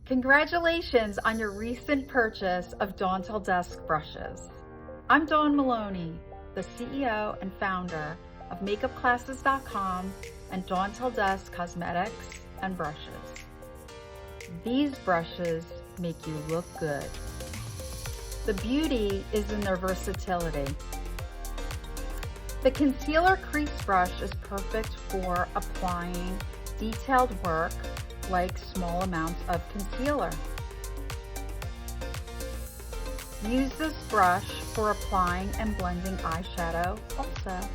Congratulations on your recent purchase of Dawn Till Dusk brushes. I'm Dawn Maloney, the CEO and founder of MakeupClasses.com and Dawn Till Dusk Cosmetics and Brushes. These brushes make you look good. The beauty is in their versatility. The concealer crease brush is perfect for applying detailed work like small amounts of concealer. Use this brush for applying and blending eyeshadow also.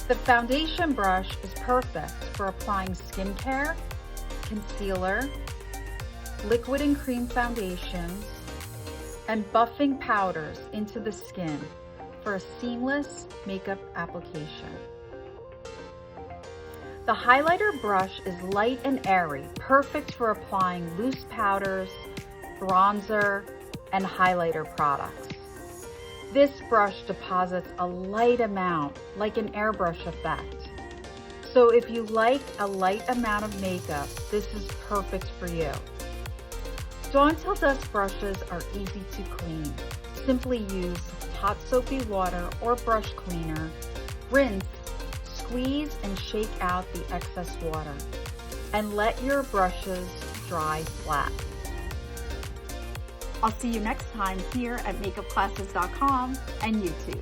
The foundation brush is perfect for applying skincare, concealer, liquid and cream foundations, and buffing powders into the skin for a seamless makeup application. The highlighter brush is light and airy, perfect for applying loose powders, bronzer, and highlighter products. This brush deposits a light amount, like an airbrush effect. So if you like a light amount of makeup, this is perfect for you. Dawn Till Dusk brushes are easy to clean. Simply use hot soapy water or brush cleaner, rinse, squeeze and shake out the excess water, and let your brushes dry flat. I'll see you next time here at MakeupClasses.com and YouTube.